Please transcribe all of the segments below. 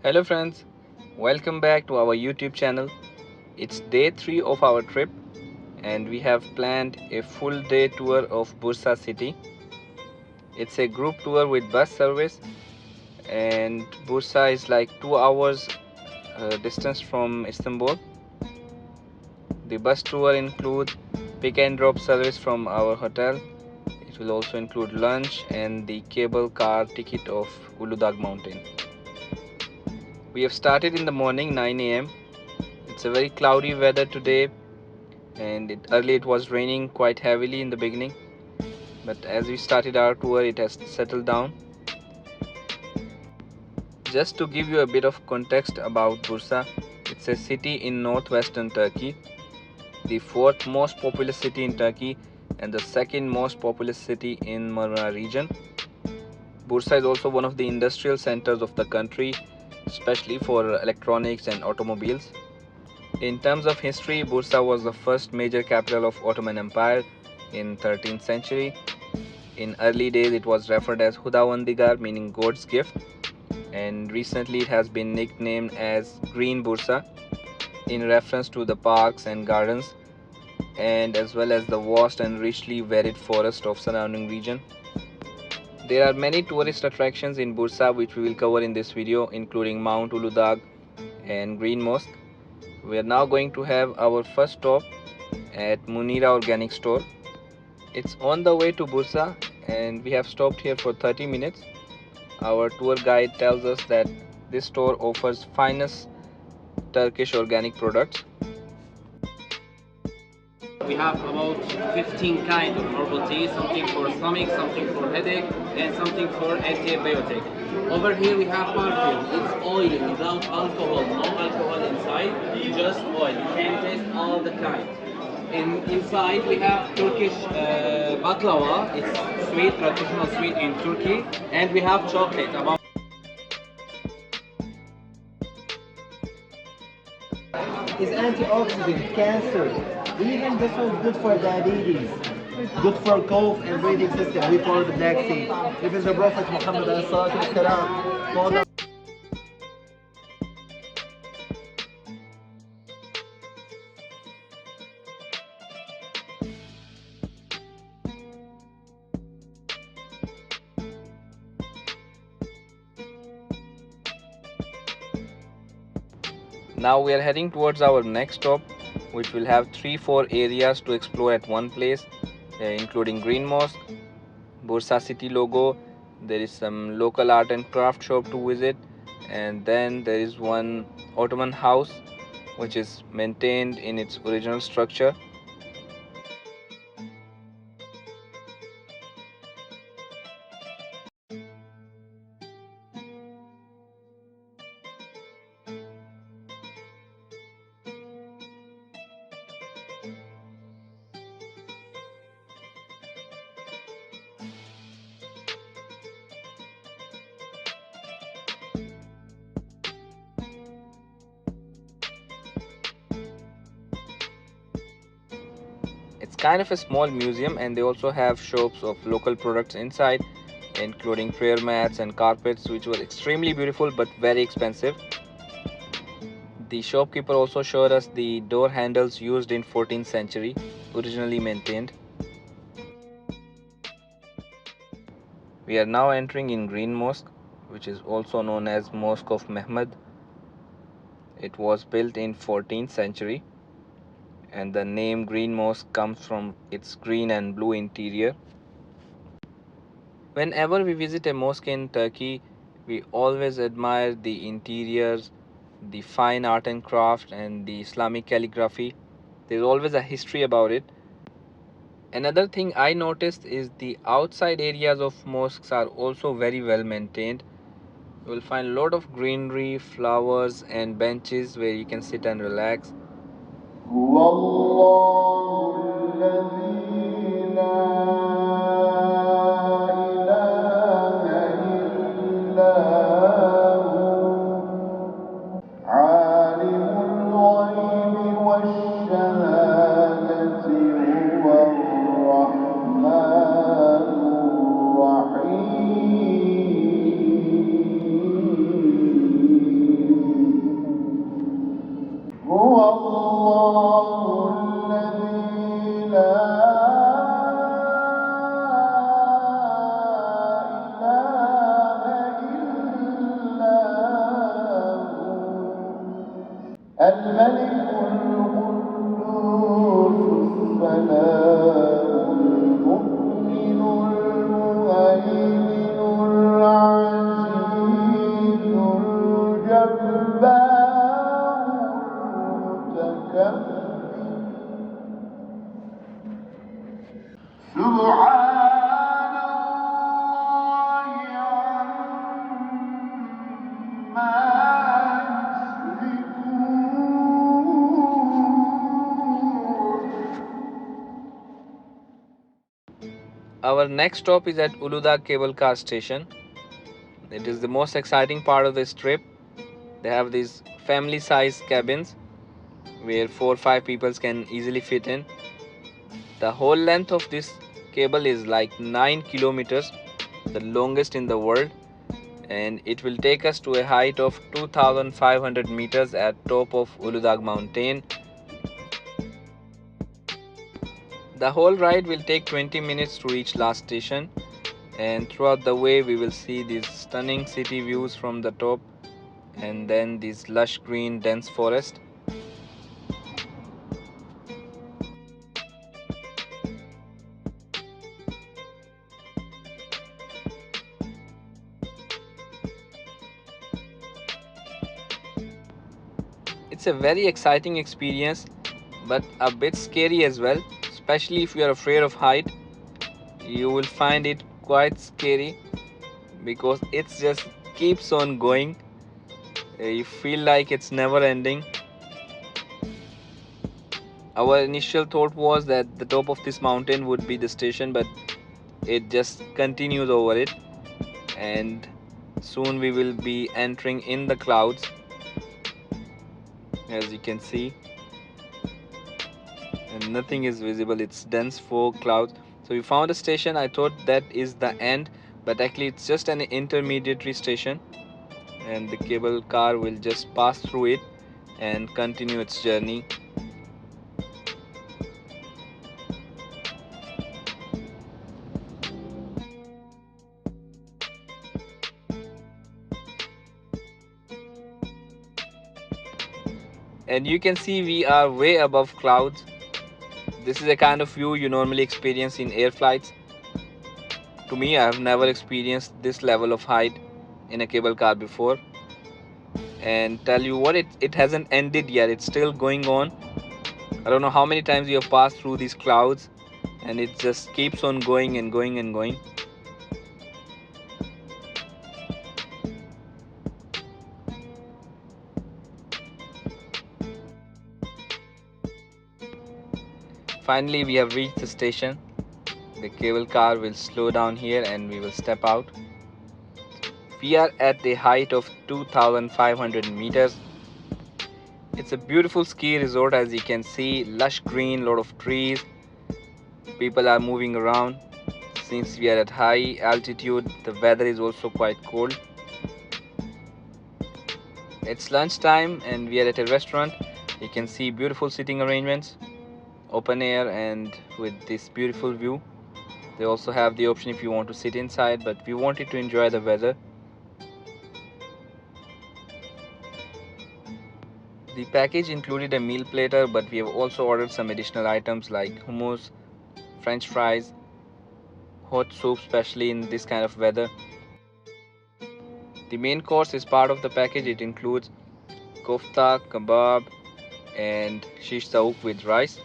Hello friends, welcome back to our YouTube channel. It's day 3 of our trip and we have planned a full day tour of Bursa city. It's a group tour with bus service and Bursa is like 2 hours distance from Istanbul. The bus tour includes pick and drop service from our hotel. It will also include lunch and the cable car ticket of Uludağ mountain. We have started in the morning 9 a.m. It's a very cloudy weather today and early it was raining quite heavily in the beginning, but as we started our tour it has settled down. Just to give you a bit of context about Bursa, it's a city in northwestern Turkey, the fourth most populous city in Turkey and the second most populous city in Marmara region. Bursa is also one of the industrial centers of the country, especially for electronics and automobiles. In terms of history, Bursa was the first major capital of Ottoman Empire in 13th century. In early days, it was referred as Hudavandigar, meaning God's gift, and recently it has been nicknamed as Green Bursa in reference to the parks and gardens and as well as the vast and richly varied forest of surrounding region. There are many tourist attractions in Bursa which we will cover in this video, including Mount Uludağ and Green Mosque. We are now going to have our first stop at Munira organic store. It's on the way to Bursa and we have stopped here for 30 minutes. Our tour guide tells us that this store offers finest Turkish organic products. We have about 15 kinds of herbal tea, something for stomach, something for headache, and something for antibiotic. Over here we have perfume. It's oily, without alcohol, no alcohol inside, just oil. You can taste all the kind. Inside we have Turkish baklava. It's sweet, traditional sweet in Turkey, and we have chocolate. Is antioxidant, cancer. Even this one's good for diabetes, good for cough and breathing system. We call it the Black Sea. Even the Prophet Muhammad told us. Now we are heading towards our next stop, which will have 3-4 areas to explore at one place, including Green Mosque, Bursa city logo. There is some local art and craft shop to visit, and then there is one Ottoman house which is maintained in its original structure. It's kind of a small museum and they also have shops of local products inside, including prayer mats and carpets, which were extremely beautiful but very expensive. The shopkeeper also showed us the door handles used in 14th century, originally maintained. We are now entering in Green Mosque, which is also known as Mosque of Mehmed. It was built in 14th century and the name Green Mosque comes from its green and blue interior. Whenever we visit a mosque in Turkey, we always admire the interiors, the fine art and craft, and the Islamic calligraphy. There's always a history about it. Another thing I noticed is the outside areas of mosques are also very well maintained. You will find a lot of greenery, flowers, and benches where you can sit and relax. Our next stop is at Uludağ cable car station. It is the most exciting part of this trip. They have these family-sized cabins where 4 or 5 people can easily fit in. The whole length of this cable is like 9 kilometers, the longest in the world, and it will take us to a height of 2500 meters at top of Uludağ mountain. The whole ride will take 20 minutes to reach last station, and throughout the way we will see these stunning city views from the top and then this lush green dense forest. It's a very exciting experience, but a bit scary as well, especially if you are afraid of height. You will find it quite scary because it just keeps on going. You feel like it's never ending. Our initial thought was that the top of this mountain would be the station, but it just continues over it, and soon we will be entering in the clouds, as you can see, and nothing is visible. It's dense fog clouds. So we found a station. I thought that is the end, but actually it's just an intermediary station, and the cable car will just pass through it and continue its journey. And you can see we are way above clouds. This is a kind of view you normally experience in air flights. To me, I have never experienced this level of height in a cable car before. And tell you what, it hasn't ended yet. It's still going on. I don't know how many times you have passed through these clouds, and it just keeps on going and going and going. Finally, we have reached the station. The cable car will slow down here and we will step out. We are at the height of 2500 meters. It's a beautiful ski resort, as you can see. Lush green, lot of trees. People are moving around. Since we are at high altitude, the weather is also quite cold. It's lunchtime and we are at a restaurant. You can see beautiful sitting arrangements, open air and with this beautiful view. They also have the option if you want to sit inside, but we wanted to enjoy the weather. The package included a meal platter, but we have also ordered some additional items like hummus, french fries, hot soup, especially in this kind of weather. The main course is part of the package. It includes kofta, kebab and shish taouk with rice.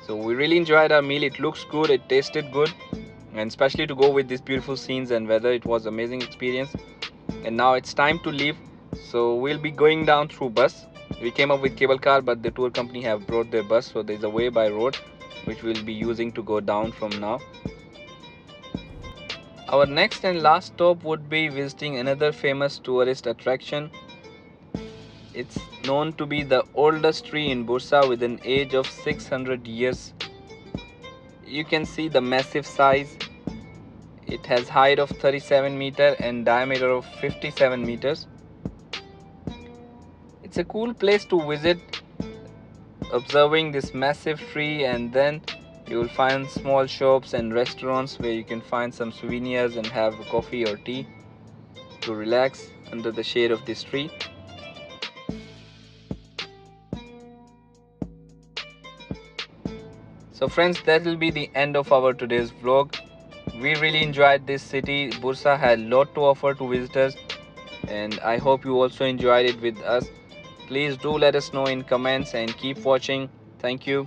So we really enjoyed our meal. It looks good, it tasted good, and especially to go with these beautiful scenes and weather, it was amazing experience. And now it's time to leave, so we'll be going down through bus. We came up with cable car, but the tour company have brought their bus, so there's a way by road which we'll be using to go down from now. Our next and last stop would be visiting another famous tourist attraction. It's known to be the oldest tree in Bursa with an age of 600 years. You can see the massive size. It has height of 37 meters and diameter of 57 meters. It's a cool place to visit, observing this massive tree, and then you will find small shops and restaurants where you can find some souvenirs and have a coffee or tea to relax under the shade of this tree. So friends, that will be the end of our today's vlog. We really enjoyed this city. Bursa had a lot to offer to visitors, and I hope you also enjoyed it with us. Please do let us know in comments and keep watching. Thank you.